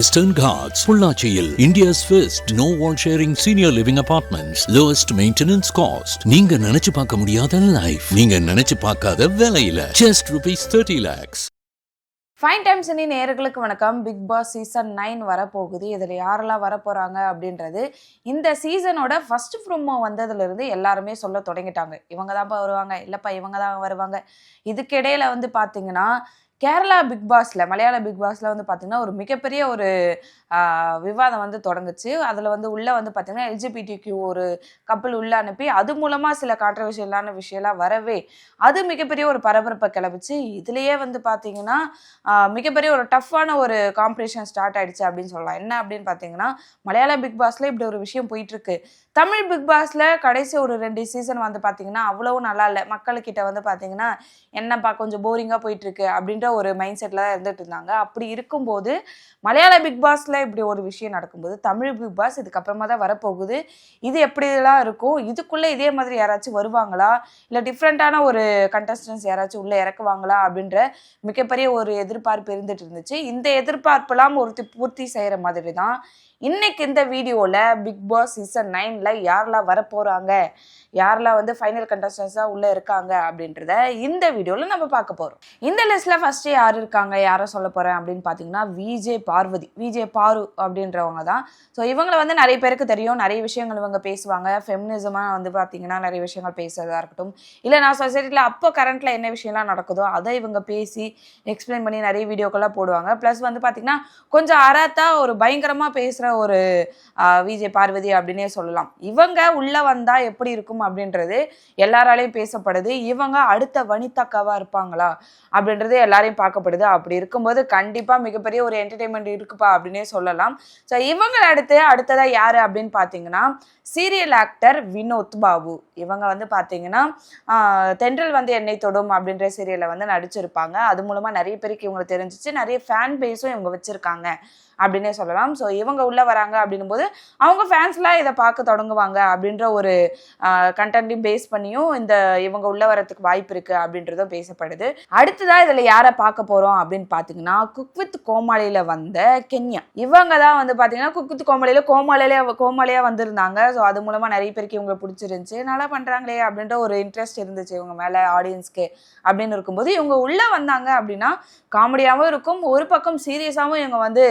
Western Ghats, Pullachiyil, India's first no-wall sharing senior living apartments, lowest maintenance cost. நீங்க நினைச்சு பார்க்க முடியாத life, நீங்க நினைச்சு பார்க்காத விலையில, just rupees 30 lakhs. Fine times இனி நேயர்களுக்கு வணக்கம். பிக் பாஸ் சீசன் 9 வரப்போகுது. இதில் யாரெல்லாம் வரப்போகிறாங்க அப்படின்றது இந்த சீசனோட ஃபர்ஸ்ட் ப்ரோமோ வந்ததுலேருந்து எல்லாருமே சொல்ல தொடங்கிட்டாங்க. இவங்க தான்ப்பா வருவாங்க, இல்லைப்பா இவங்க தான் வருவாங்க. இதுக்கிடையில் வந்து பார்த்தீங்கன்னா கேரளா பிக் பாஸில், மலையாள பிக் பாஸில் வந்து பார்த்திங்கன்னா ஒரு மிகப்பெரிய ஒரு விவாதம் வந்து தொடங்குச்சு. அதில் வந்து உள்ளே வந்து பார்த்திங்கன்னா எல்ஜிபிடிக்யூ ஒரு கப்பல் உள்ளே அனுப்பி அது மூலமாக சில கான்ட்ரவர்ஷியலான விஷயம்லாம் வரவே அது மிகப்பெரிய ஒரு பரபரப்பை கிளப்பிச்சு. இதுலேயே வந்து பார்த்திங்கன்னா மிகப்பெரிய ஒரு டஃப்பான ஒரு காம்படிஷன் ஸ்டார்ட் ஆகிடுச்சு அப்படின்னு சொல்லலாம். என்ன அப்படின்னு பார்த்தீங்கன்னா மலையாள பிக் பாஸில் இப்படி ஒரு விஷயம் போயிட்டுருக்கு. தமிழ் பிக் பாஸில் கடைசி ஒரு 2 சீசன் வந்து பார்த்திங்கன்னா அவ்வளவும் நல்லா இல்லை. மக்கள்கிட்ட வந்து பார்த்திங்கன்னா என்னப்பா கொஞ்சம் போரிங்காக போயிட்டுருக்கு அப்படின்ற ஒரு மைண்ட் செட்டில் தான் இருந்துட்டு இருந்தாங்க. அப்படி இருக்கும்போது மலையாள பிக் பாஸில் இப்படி ஒரு விஷயம் நடக்கும்போது தமிழ் பிக் பாஸ் இதுக்கப்புறமா தான் வரப்போகுது. இது எப்படிலாம் இருக்கும், இதுக்குள்ளே இதே மாதிரி யாராச்சும் வருவாங்களா, இல்லை டிஃப்ரெண்ட்டான ஒரு கண்டஸ்டன்ஸ் யாராச்சும் உள்ளே இறக்குவாங்களா அப்படின்ற மிகப்பெரிய ஒரு எதிர்பார்ப்பு இருந்துட்டு இருந்துச்சு. இந்த எதிர்பார்ப்பெல்லாம் ஒரு பூர்த்தி செய்கிற மாதிரி தான் இன்னைக்கு இந்த வீடியோவில் பிக் பாஸ் சீசன் 9ல் யாரெல்லாம் வரப்போகிறாங்க, யாரெல்லாம் வந்து ஃபைனல் கண்டஸ்டன்ஸாக உள்ளே இருக்காங்க அப்படின்றத இந்த வீடியோவில் நம்ம பார்க்க போகிறோம். இந்த லிஸ்ட்டில் ஃபஸ்ட்டு யார் இருக்காங்க, யாரை சொல்ல போகிறேன் அப்படின்னு பார்த்தீங்கன்னா விஜே பாரு அப்படின்றவங்க தான். ஸோ இவங்களை வந்து நிறைய பேருக்கு தெரியும், நிறைய விஷயங்கள் இவங்க பேசுவாங்க. ஃபெமினிசமாக வந்து பார்த்தீங்கன்னா நிறைய விஷயங்கள் பேசுறதா இருக்கட்டும், இல்லை நான் சொசைட்டியில் அப்போ கரண்ட்டில் என்ன விஷயம்லாம் நடக்குதோ அதை இவங்க பேசி எக்ஸ்பிளைன் பண்ணி நிறைய வீடியோக்கெல்லாம் போடுவாங்க. ப்ளஸ் வந்து பார்த்திங்கன்னா கொஞ்சம் அராத்தா ஒரு பயங்கரமாக பேசுகிற ஒரு விஜய் பார்வதி அப்படின்னே சொல்லலாம். இவங்க உள்ள வந்தா எப்படி இருக்கும் அப்படின்றது எல்லாராலையும் பேசப்படுது. இவங்க அடுத்த வனிதாக்காவா இருப்பாங்களா அப்படின்றது எல்லாரையும் பார்க்கப்படுது. அப்படி இருக்கும்போது கண்டிப்பா மிகப்பெரிய ஒரு என்டர்டைன்மெண்ட் இருக்குப்பா அப்படின்னே சொல்லலாம். ஸோ இவங்களை அடுத்ததா யாரு அப்படின்னு பார்த்தீங்கன்னா சீரியல் ஆக்டர் வினோத் பாபு. இவங்க வந்து பார்த்தீங்கன்னா தென்றல் வந்து என்னை தொடும் அப்படின்ற சீரியலை வந்து நடிச்சிருப்பாங்க. அது மூலமா நிறைய பேருக்கு இவங்க தெரிஞ்சிச்சு, நிறைய ஃபேன் பேஸும் இவங்க வச்சிருக்காங்க அப்படின்னே சொல்லலாம். ஸோ இவங்க உள்ள வராங்க அப்படின்னும் போது அவங்க ஃபேன்ஸ்லாம் இதை பார்க்க தொடங்குவாங்க அப்படின்ற ஒரு கண்டென்ட்டையும் பேஸ் பண்ணியும் இந்த இவங்க உள்ள வரத்துக்கு வாய்ப்பு இருக்கு அப்படின்றதும் பேசப்படுது. அடுத்ததான் இதுல யாரை பார்க்க போறோம் அப்படின்னு பாத்தீங்கன்னா குக் வித் கோமாளியில வந்த கென்யா. இவங்க தான் வந்து பாத்தீங்கன்னா குக் வித் கோமாளியா வந்திருந்தாங்க. ஸோ அது மூலமா நிறைய பேருக்கு இவங்க பிடிச்சிருந்துச்சு, நல்லா பண்றாங்களே அப்படின்ற ஒரு இன்ட்ரெஸ்ட் இருந்துச்சு இவங்க மேல ஆடியன்ஸ்க்கு. அப்படின்னு இருக்கும்போது இவங்க உள்ள வந்தாங்க அப்படின்னா காமெடியாகவும் இருக்கும், ஒரு பக்கம் சீரியஸாகவும் இவங்க வந்து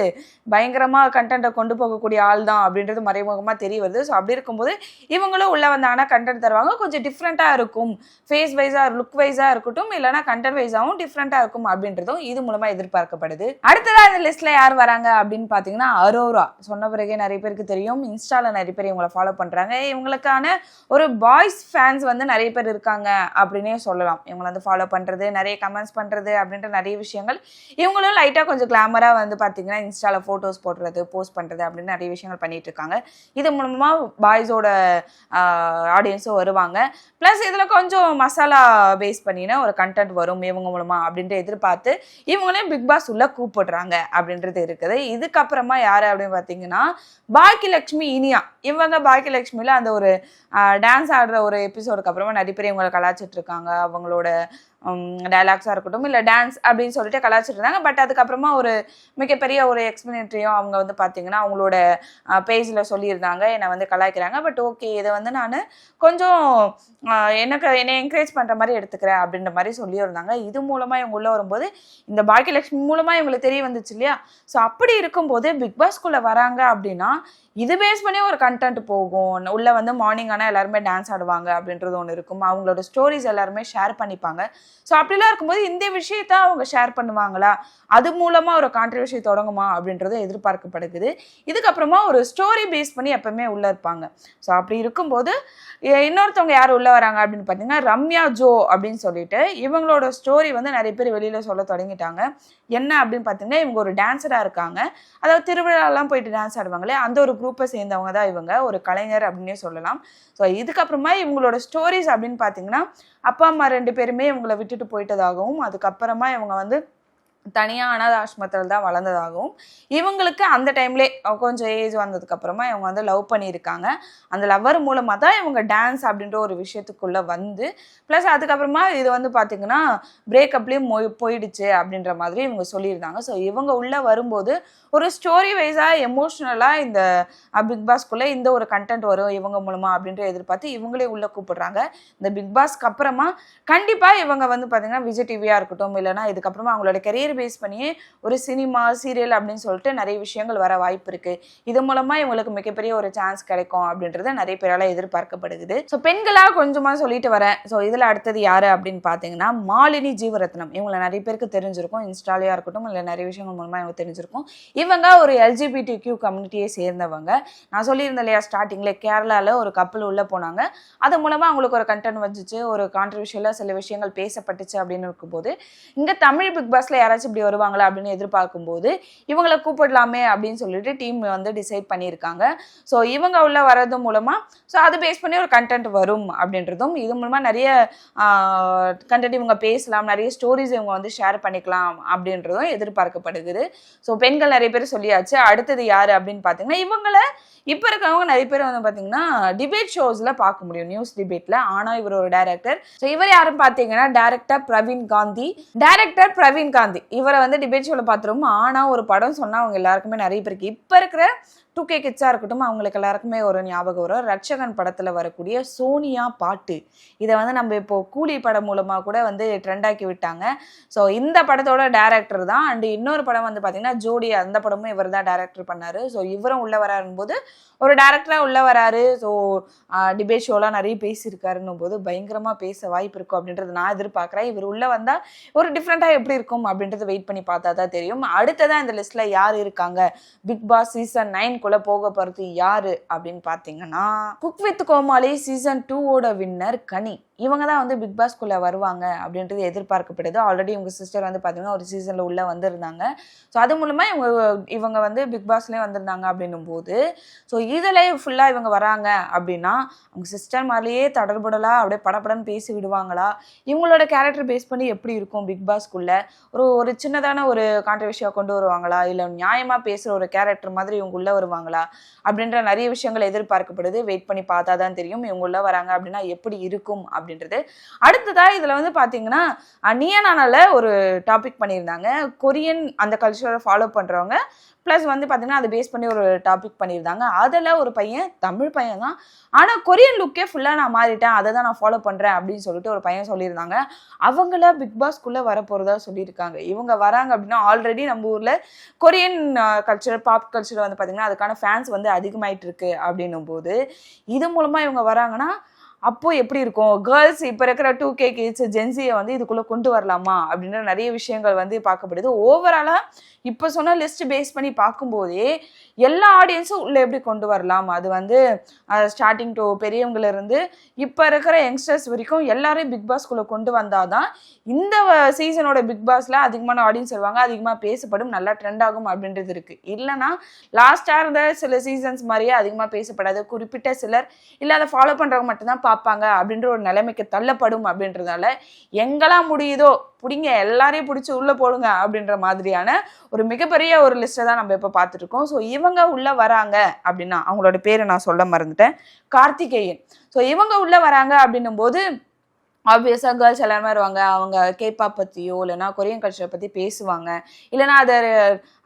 பயங்கரமா கண்டென்ட்டை கொண்டு போகக்கூடிய ஆள் தான் அப்படின்றது மறைமுகமா தெரிய வருது. ஸோ அப்படி இருக்கும்போது இவங்களும் உள்ள வந்தாங்கன்னா கண்டென்ட் தருவாங்க, கொஞ்சம் டிஃப்ரெண்டா இருக்கும், ஃபேஸ் வைஸா லுக் வைஸா இருக்கட்டும், இல்லைன்னா கண்டென்ட் வைஸாவும் டிஃப்ரெண்டா இருக்கும் அப்படின்றதும் இது மூலமா எதிர்பார்க்கப்படுது. அடுத்ததா இந்த லிஸ்ட்ல யார் வராங்க அப்படின்னு பாத்தீங்கன்னா அரோரா. சொன்ன பிறகே நிறைய பேருக்கு தெரியும், இன்ஸ்டால நிறைய பேர் இவங்களை ஃபாலோ பண்றாங்க. இவங்களுக்கான ஒரு பாய்ஸ் ஃபேன்ஸ் வந்து நிறைய பேர் இருக்காங்க அப்படின்னே சொல்லலாம். இவங்களை வந்து ஃபாலோ பண்றது, நிறைய கமெண்ட்ஸ் பண்றது அப்படின்ற நிறைய விஷயங்கள். இவங்களும் லைட்டா கொஞ்சம் கிளாமரா வந்து பாத்தீங்கன்னா இன்ஸ்டால போட்டோஸ் போடுறது, போஸ்ட் பண்றது அப்படின்னு நிறைய விஷயங்கள் பண்ணிட்டு இருக்காங்க. இது மூலமா பாய்ஸோட ஆடியன்ஸும் வருவாங்க. பிளஸ் இதுல கொஞ்சம் மசாலா பேஸ் பண்ணினா ஒரு கண்டென்ட் வரும் இவங்க மூலமா அப்படின்ற எதிர்பார்த்து இவங்களையும் பிக் பாஸ் உள்ள கூப்பிடுறாங்க அப்படின்றது இருக்குது. இதுக்கப்புறமா யாரு அப்படின்னு பாத்தீங்கன்னா பாக்கியலட்சுமி இனியா. இவங்க பாக்கியலட்சுமியில அந்த ஒரு டான்ஸ் ஆடுற ஒரு எபிசோடுக்கு அப்புறமா நிறைய பேர் இவங்களை கலாச்சிட்டு இருக்காங்க. அவங்களோட டைலாக்ஸாக இருக்கட்டும், இல்லை டான்ஸ் அப்படின்னு சொல்லிட்டு கலாச்சிட்டு இருந்தாங்க. பட் அதுக்கப்புறமா ஒரு மிகப்பெரிய ஒரு எக்ஸ்பிளனேட்டரியும் அவங்க வந்து பார்த்தீங்கன்னா அவங்களோட பேஜில் சொல்லியிருந்தாங்க, என்னை வந்து கலாய்க்கிறாங்க, பட் ஓகே இதை வந்து நான் கொஞ்சம் என்னை என்கரேஜ் பண்ணுற மாதிரி எடுத்துக்கிறேன் அப்படின்ற மாதிரி சொல்லியிருந்தாங்க. இது மூலமாக இவங்க உள்ளே வரும்போது இந்த பாக்கியலட்சுமி மூலமாக இவங்களுக்கு தெரிய வந்துச்சு இல்லையா. ஸோ அப்படி இருக்கும்போது பிக் பாஸ்குள்ளே வராங்க அப்படின்னா இது பேஸ் பண்ணி ஒரு கண்டென்ட் போகும். உள்ள வந்து மார்னிங் ஆனால் எல்லாருமே டான்ஸ் ஆடுவாங்க அப்படின்றது ஒன்று இருக்கும். அவங்களோட ஸ்டோரிஸ் எல்லாருமே ஷேர் பண்ணிப்பாங்க. ஸோ அப்படிலாம் இருக்கும்போது இந்த விஷயத்த அவங்க ஷேர் பண்ணுவாங்களா, அது மூலமா ஒரு கான்ட்ரவர்சி தொடங்குமா அப்படின்றது எதிர்பார்க்கப்படுகிறது. இதுக்கப்புறமா ஒரு ஸ்டோரி பேஸ் பண்ணி எப்பவுமே உள்ள இருப்பாங்க. ஸோ அப்படி இருக்கும்போது இன்னொருத்தவங்க யார் உள்ள வராங்க அப்படின்னு பார்த்தீங்கன்னா ரம்யா ஜோ அப்படின்னு சொல்லிட்டு இவங்களோட ஸ்டோரி வந்து நிறைய பேர் வெளியில சொல்ல தொடங்கிட்டாங்க. என்ன அப்படின்னு பார்த்தீங்கன்னா இவங்க ஒரு டான்ஸரா இருக்காங்க. அதாவது திருவிழாலாம் போயிட்டு டான்ஸ் ஆடுவாங்களே அந்த ஒரு குரூப்பை சேர்ந்தவங்க தான் இவங்க, ஒரு கலைஞர் அப்படின்னே சொல்லலாம். ஸோ இதுக்கப்புறமா இவங்களோட ஸ்டோரிஸ் அப்படின்னு பார்த்தீங்கன்னா அப்பா அம்மா 2 பேருமே இவங்களை விட்டுட்டு போயிட்டதாகவும், அதுக்கப்புறமா இவங்க வந்து தனியாக அனாத ஆசிரமத்தில் தான் வளர்ந்ததாகவும் இவங்களுக்கு அந்த டைம்லேயே கொஞ்சம் ஏஜ் வந்ததுக்கப்புறமா இவங்க வந்து லவ் பண்ணியிருக்காங்க. அந்த லவ்வர் மூலமாக தான் இவங்க டான்ஸ் அப்படின்ற ஒரு விஷயத்துக்குள்ளே வந்து ப்ளஸ் அதுக்கப்புறமா இது வந்து பார்த்திங்கன்னா பிரேக்கப்லேயும் போயிடுச்சு அப்படின்ற மாதிரி இவங்க சொல்லியிருந்தாங்க. ஸோ இவங்க உள்ளே வரும்போது ஒரு ஸ்டோரி வைஸாக எமோஷ்னலாக இந்த பிக் பாஸ்க்குள்ளே இந்த ஒரு கண்டென்ட் வரும் இவங்க மூலமாக அப்படின்ற எதிர்பார்த்து இவங்களே உள்ளே கூப்பிடுறாங்க. இந்த பிக் பாஸ்க்கு அப்புறமா கண்டிப்பாக இவங்க வந்து பார்த்திங்கன்னா விஜய் டிவியாக இருக்கட்டும், இல்லைனா இதுக்கப்புறமா அவங்களோட கெரியர் பேஸ் பண்ணியே ஒரு சினிமா சீரியல் அப்படின்னு சொல்லிட்டு நிறைய விஷயங்கள் வர வாய்ப்பு இருக்குது. இது மூலமாக இவங்களுக்கு மிகப்பெரிய ஒரு சான்ஸ் கிடைக்கும் அப்படின்றது நிறைய பேரால் எதிர்பார்க்கப்படுது. ஸோ பெண்களாக கொஞ்சமாக சொல்லிட்டு வரேன். ஸோ இதில் அடுத்தது யார் அப்படின்னு பார்த்தீங்கன்னா மாலினி ஜீவரத்னம். இவங்களை நிறைய பேருக்கு தெரிஞ்சிருக்கும், இன்ஸ்டாலியாக இருக்கட்டும் இல்லை நிறைய விஷயங்கள் மூலமாக இவங்க தெரிஞ்சிருக்கும். இவங்க ஒரு LGBTQ கம்யூனிட்டியை சேர்ந்தவங்க. நான் சொல்லியிருந்தேன் இல்லையா ஸ்டார்டிங்கில் கேரளாவில் ஒரு கப்பல் உள்ளே போனாங்க, அது மூலமாக அவங்களுக்கு ஒரு கண்டென்ட் வந்துச்சு, ஒரு கான்ட்ரவர்ஷியலாக சில விஷயங்கள் பேசப்பட்டுச்சு அப்படின்னு இருக்கும்போது இங்கே தமிழ் பிக் பாஸில் யாராச்சும் இப்படி வருவாங்களா அப்படின்னு எதிர்பார்க்கும்போது இவங்களை கூப்பிடலாமே அப்படின்னு சொல்லிட்டு டீம் வந்து டிசைட் பண்ணியிருக்காங்க. ஸோ இவங்க உள்ள வர்றது மூலமாக ஸோ அது பேஸ் பண்ணி ஒரு கண்டென்ட் வரும் அப்படின்றதும், இது மூலமாக நிறைய கண்டென்ட் இவங்க பேசலாம், நிறைய ஸ்டோரிஸ் இவங்க வந்து ஷேர் பண்ணிக்கலாம் அப்படின்றதும் எதிர்பார்க்கப்படுகிறது. ஸோ பெண்கள் நிறைய பேர் சொல்லியாச்சு. அடுத்தது யார் அப்படின்னு பார்த்தீங்கன்னா இவங்களை இப்போ இருக்கிறவங்க நிறைய பேர் வந்து பார்த்தீங்கன்னா டிபேட் ஷோஸில் பார்க்க முடியும், நியூஸ் டிபேட்டில். ஆனால் இவர் ஒரு டைரக்டர். ஸோ இவர் யாரும் பார்த்தீங்கன்னா டைரக்டர் பிரவீன் காந்தி. இவரை வந்து டிபேட் ஷோவில் பார்த்துருவோம். ஆனால் ஒரு படம் சொன்னால் அவங்க எல்லாருக்குமே நிறைய பேருக்கு இப்போ இருக்கிற 2K கிட்ஸாக இருக்கட்டும் அவங்களுக்கு எல்லாருக்குமே ஒரு ஞாபகம் வரும். ரட்சகன் படத்தில் வரக்கூடிய சோனியா பாட்டு, இதை வந்து நம்ம இப்போ கூலி படம் மூலமாக கூட வந்து ட்ரெண்டாக்கி விட்டாங்க. ஸோ இந்த படத்தோட டைரக்டர் தான். அண்ட் இன்னொரு படம் வந்து பார்த்தீங்கன்னா ஜோடி, அந்த படமும் இவர் தான் டைரக்டர் பண்ணார். ஸோ இவரும் உள்ளே வராருன்னு போது ஒரு டேரக்டராக உள்ளே வராரு. ஸோ டிபேட் ஷோலாம் நிறைய பேசியிருக்காருன்னும் போது பயங்கரமாக பேச வாய்ப்பு இருக்கும் அப்படின்றது நான் எதிர்பார்க்குறேன். இவர் உள்ளே வந்தால் ஒரு டிஃப்ரெண்ட்டாக எப்படி இருக்கும் அப்படின்றது வெயிட் பண்ணி பார்த்தா தான் தெரியும். அடுத்ததான் இந்த லிஸ்ட்டில் யார் இருக்காங்க பிக் பாஸ் சீசன் 9 போக போறது யாரு அப்படின்னு பாத்தீங்கன்னா cook with Komali season 2 winner Kani. இவங்க தான் வந்து பிக் பாஸ்குள்ளே வருவாங்க அப்படின்றது எதிர்பார்க்கப்படுது. ஆல்ரெடி இவங்க சிஸ்டர் வந்து பார்த்தீங்கன்னா ஒரு சீசனில் உள்ளே வந்திருந்தாங்க. ஸோ அது மூலமாக இவங்க வந்து பிக் பாஸ்லேயே வந்திருந்தாங்க அப்படின்னும் போது ஸோ இதில் ஃபுல்லாக இவங்க வராங்க அப்படின்னா அவங்க சிஸ்டர் மாதிரியே தடர்படலாக அப்படியே படப்படன்னு பேசி விடுவாங்களா, இவங்களோட கேரக்டர் பேஸ் பண்ணி எப்படி இருக்கும் பிக் பாஸ்குள்ளே, ஒரு சின்னதான ஒரு கான்ட்ரவர்ஷியாக கொண்டு வருவாங்களா, இல்லை நியாயமாக பேசுகிற ஒரு கேரக்டர் மாதிரி இவங்க உள்ளே வருவாங்களா அப்படின்ற நிறைய விஷயங்கள் எதிர்பார்க்கப்படுது. வெயிட் பண்ணி பார்த்தா தான் தெரியும் இவங்க உள்ளே வராங்க அப்படின்னா எப்படி இருக்கும் அப்படின்றது. அடுத்ததா இதுல வந்து பாத்தீங்கன்னா நியானால ஒரு டாபிக் பண்ணியிருந்தாங்க. கொரியன் அந்த கல்ச்சரை ஃபாலோ பண்றவங்க ப்ளஸ் வந்து பார்த்தீங்கன்னா அதை பேஸ் பண்ணி ஒரு டாபிக் பண்ணியிருந்தாங்க. அதில் ஒரு பையன் தமிழ் பையன் தான், ஆனால் கொரியன் லுக்கே ஃபுல்லாக நான் மாறிட்டேன், அதை தான் நான் ஃபாலோ பண்ணுறேன் அப்படின்னு சொல்லிட்டு ஒரு பையன் சொல்லியிருந்தாங்க. அவங்கள பிக் பாஸ்க்குள்ளே வரப்போகிறதா சொல்லியிருக்காங்க. இவங்க வராங்க அப்படின்னா ஆல்ரெடி நம்ம ஊரில் கொரியன் கல்ச்சர் பாப் கல்ச்சர் வந்து பார்த்திங்கன்னா அதுக்கான ஃபேன்ஸ் வந்து அதிகமாயிட்டு இருக்கு அப்படின்னும் போது இது மூலமாக இவங்க வராங்கன்னா அப்போ எப்படி இருக்கும், கேர்ள்ஸ் இப்போ இருக்கிற 2K கிட்ஸ் ஜென்சியை வந்து இதுக்குள்ளே கொண்டு வரலாமா அப்படின்ற நிறைய விஷயங்கள் வந்து பார்க்கப்படுது. ஓவராலாக இப்போ சொன்ன லிஸ்ட் பேஸ் பண்ணி பார்க்கும்போதே எல்லா ஆடியன்ஸும் உள்ளே எப்படி கொண்டு வரலாம், அது வந்து ஸ்டார்டிங் டு பெரியவங்களிருந்து இப்போ இருக்கிற யங்ஸ்டர்ஸ் வரைக்கும் எல்லாரையும் பிக் பாஸ்குள்ளே கொண்டு வந்தால் தான் இந்த சீசனோட பிக் பாஸில் அதிகமான ஆடியன்ஸ் வருவாங்க, அதிகமாக பேசப்படும், நல்லா ட்ரெண்ட் ஆகும் அப்படின்றது இருக்குது. இல்லைனா லாஸ்ட்டாக இருந்த சில சீசன்ஸ் மாதிரியே அதிகமாக பேசப்படாது, குறிப்பிட்ட சிலர் இல்லை அதை ஃபாலோ பண்ணுறவங்க மட்டும்தான் பார்ப்பாங்க அப்படின்ற ஒரு நிலைமைக்கு தள்ளப்படும். அப்படின்றதால எங்கெல்லாம் முடியுதோ பிடிங்க, எல்லாரையும் பிடிச்சி உள்ளே போடுங்க அப்படின்ற மாதிரியான ஒரு மிகப்பெரிய ஒரு லிஸ்ட்டை தான் நம்ம இப்போ பார்த்துட்டு இருக்கோம். ஸோ இவங்க உள்ளே வராங்க அப்படின்னா அவங்களோட பேரை நான் சொல்ல மறந்துட்டேன், கார்த்திகேயன். ஸோ இவங்க உள்ளே வராங்க அப்படின்னும் போது ஆப்வியஸாக கேர்ள்ஸ் எல்லாருமே வருவாங்க. அவங்க கேப்பாப் பற்றியோ இல்லைனா கொரியன் கல்ச்சரை பற்றி பேசுவாங்க, இல்லைனா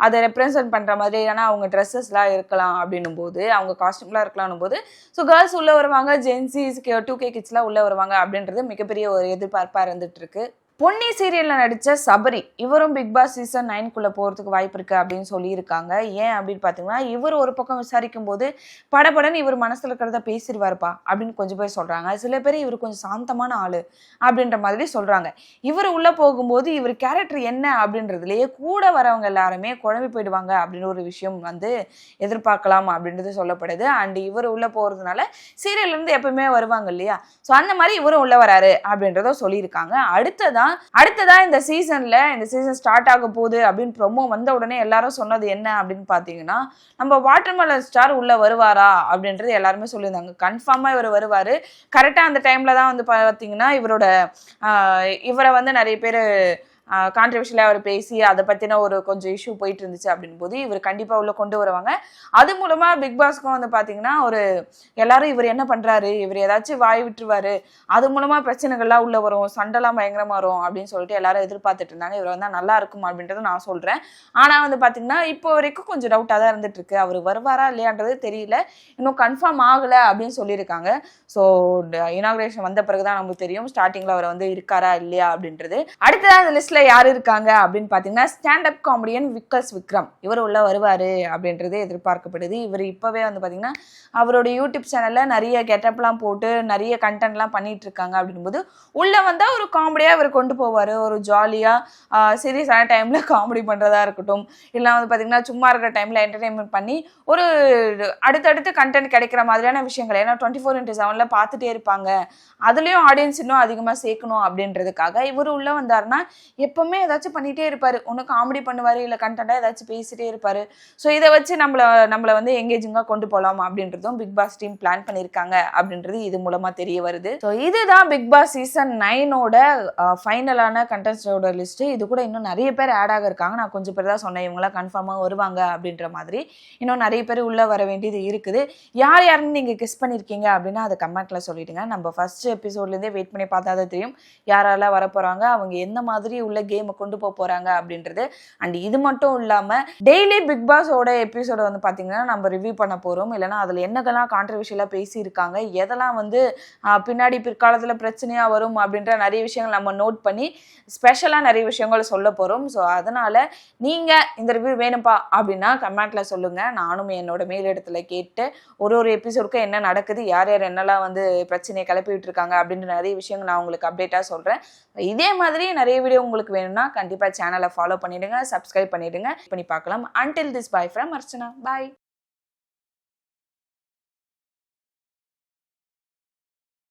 அதை ரெப்ரசன்ட் பண்ணுற மாதிரி இல்லைனா அவங்க ட்ரெஸ்ஸஸ்லாம் இருக்கலாம் அப்படின்னும் போது அவங்க காஸ்டியூம்லாம் இருக்கலாம்னும் போது ஸோ கேர்ள்ஸ் உள்ளே வருவாங்க, ஜென்சிஸ் 2K கிட்ஸ்லாம் உள்ளே வருவாங்க அப்படின்றது மிகப்பெரிய ஒரு எதிர்பார்ப்பாக இருந்துட்டு இருக்கு. பொன்னி சீரியலில் நடித்த சபரி இவரும் பிக் பாஸ் சீசன் 9 போகிறதுக்கு வாய்ப்பு இருக்குது அப்படின்னு சொல்லியிருக்காங்க. ஏன் அப்படின்னு பார்த்தீங்கன்னா இவர் ஒரு பக்கம் விசாரிக்கும் போது படப்படன்னு இவர் மனசில் இருக்கிறத பேசிடுவார்ப்பா அப்படின்னு கொஞ்சம் பேர் சொல்கிறாங்க. சில பேர் இவர் கொஞ்சம் சாந்தமான ஆள் அப்படின்ற மாதிரி சொல்கிறாங்க. இவர் உள்ளே போகும்போது இவர் கேரக்டர் என்ன அப்படின்றதுலேயே கூட வரவங்க எல்லாருமே குழம்பி போயிடுவாங்க அப்படின்னு ஒரு விஷயம் வந்து எதிர்பார்க்கலாம் அப்படின்றது சொல்லப்படுது. அண்ட் இவர் உள்ளே போகிறதுனால சீரியல்லேருந்து எப்பவுமே வருவாங்க இல்லையா, ஸோ அந்த மாதிரி இவரும் உள்ளே வராரு அப்படின்றத சொல்லியிருக்காங்க. அடுத்ததா இந்த சீசன் ஸ்டார்ட் ஆக போகுது அப்படின்னு ப்ரோமோ வந்த உடனே எல்லாரும் சொன்னது என்ன அப்படின்னு பார்த்தீங்கன்னா நம்ம வாட்டர்மெலன் ஸ்டார் உள்ள வருவாரா அப்படின்றது எல்லாருமே சொல்லியிருந்தாங்க. கன்ஃபார்மாக இவர் வருவார். கரெக்டாக அந்த டைமில் தான் வந்து பார்த்தீங்கன்னா இவரை வந்து நிறைய பேர் கான்ட்ரவர்ஷியலாக அவர் பேசி அதை பற்றின ஒரு கொஞ்சம் இஷ்யூ போயிட்டு இருந்துச்சு அப்படின் போது இவர் கண்டிப்பாக உள்ள கொண்டு வருவாங்க. அது மூலமாக பிக் பாஸ்க்கும் வந்து பார்த்தீங்கன்னா ஒரு எல்லாரும் இவர் என்ன பண்ணுறாரு, இவர் ஏதாச்சும் வாய் விட்டுருவாரு, அது மூலமாக பிரச்சனைகள்லாம் உள்ள வரும், சண்டைலாம் பயங்கரமாக வரும் அப்படின்னு சொல்லிட்டு எல்லாரும் எதிர்பார்த்துட்டு இருந்தாங்க. இவர் வந்தால் நல்லா இருக்கும் அப்படின்றத நான் சொல்கிறேன். ஆனால் வந்து பார்த்தீங்கன்னா இப்போ வரைக்கும் கொஞ்சம் டவுட்டாக தான் இருந்துட்டு இருக்கு. அவர் வருவாரா இல்லையான்றது தெரியல, இன்னும் கன்ஃபார்ம் ஆகலை அப்படின்னு சொல்லியிருக்காங்க. ஸோ இனாகுரேஷன் வந்த பிறகு தான் நமக்கு தெரியும் ஸ்டார்டிங்கில் அவர் வந்து இருக்காரா இல்லையா அப்படின்றது. அடுத்ததான் இந்த லிஸ்ட்ல யார் இருக்காங்க அப்படின்னு பார்த்தீங்கன்னா ஸ்டாண்டப் காமெடியன் விக்கஸ் விக்ரம். இவர் உள்ள வருவார் அப்படின்றது எதிர்பார்க்கப்படுது. இவர் இப்போவே வந்து பார்த்தீங்கன்னா அவரோட யூடியூப் சேனலில் நிறைய கெட்டப்லாம் போட்டு நிறைய கண்டென்ட்லாம் பண்ணிட்டு இருக்காங்க. அப்படின்போது உள்ளே வந்தால் ஒரு காமெடியாக இவர் கொண்டு போவார். ஒரு ஜாலியாக சீரியஸான டைமில் காமெடி பண்ணுறதா இருக்கட்டும், இல்லை வந்து பார்த்தீங்கன்னா சும்மா இருக்கிற டைமில் என்டர்டெயின்மெண்ட் பண்ணி ஒரு அடுத்தடுத்து கண்டென்ட் கிடைக்கிற மாதிரியான விஷயங்கள். ஏன்னா 24x7 பார்த்துட்டே இருப்பாங்க, அதுலேயும் ஆடியன்ஸ் இன்னும் அதிகமாக சேர்க்கணும் அப்படின்றதுக்காக இவர் உள்ளே வந்தாருன்னா எப்பவுமே ஏதாச்சும் பண்ணிட்டே இருப்பாரு. ஒன்று காமெடி பண்ணுவார், இல்லை கண்டென்ட்டாக ஏதாச்சும் பேசிட்டே இருப்பாரு. ஸோ இதை வச்சு நம்மளை வந்து எங்கேஜிங்காக கொண்டு போகலாம் அப்படின்றதும் பிக் பாஸ் டீம் பிளான் பண்ணியிருக்காங்க அப்படின்றது இது மூலமாக தெரிய வருது. ஸோ இதுதான் பிக் பாஸ் சீசன் 9ஓட ஃபைனலான கண்டெஸ்டோட லிஸ்ட்டு. இது கூட இன்னும் நிறைய பேர் ஆட் ஆக இருக்காங்க. நான் கொஞ்சம் பேர் தான் சொன்னேன் இவங்களாம் கன்ஃபார்மாக வருவாங்க அப்படின்ற மாதிரி. இன்னும் நிறைய பேர் உள்ளே வர வேண்டியது இருக்குது. யார் யாருன்னு நீங்கள் கெஸ் பண்ணியிருக்கீங்க அப்படின்னா அதை கமெண்ட்டில் சொல்லிவிடுங்க. நம்ம ஃபர்ஸ்ட் எபிசோட்லேருந்தே வெயிட் பண்ணி பார்த்தா தான் தெரியும் யாரெல்லாம் வர போகிறாங்க, அவங்க எந்த மாதிரி உள்ள கேமை கொண்டு போகிறாங்க அப்படின்றது. அண்ட் இது மட்டும் இல்லாமல் டெய்லி பிக் பாஸோட எபிசோட வந்து பார்த்தீங்கன்னா நம்ம ரிவ்யூ பண்ண போகிறோம். இல்லைனா அதில் என்னெல்லாம் கான்ட்ரவர்ஷியலாக பேசியிருக்காங்க, எதெல்லாம் வந்து பின்னாடி பிற்காலத்தில் பிரச்சனையாக வரும் அப்படின்ற நிறைய விஷயங்கள் நம்ம நோட் பண்ணி ஸ்பெஷலாக நிறைய விஷயங்கள் சொல்ல போகிறோம். ஸோ அதனால் நீங்கள் இந்த ரிவ்யூ வேணும்ப்பா அப்படின்னா கமெண்ட்டில் சொல்லுங்கள். நானும் என்னோட மேலிடத்தில் கேட்டு ஒரு எபிசோடுக்கும் என்ன நடக்குது, யார் யார் என்னெல்லாம் வந்து பிரச்சனையை கிளப்பி விட்டுருக்காங்க அப்படின்ற நிறைய விஷயங்கள் நான் உங்களுக்கு அப்டேட்டாக சொல்கிறேன். இதே மாதிரி நிறைய வீடியோ உங்களுக்கு வேணும்னா கண்டிப்பாக சேனலை ஃபாலோ பண்ணிடுங்க, சப்ஸ்கிரைப் பண்ணிடுங்க, பண்ணி பார்க்கலாம். Until this, bye from Archana. Bye.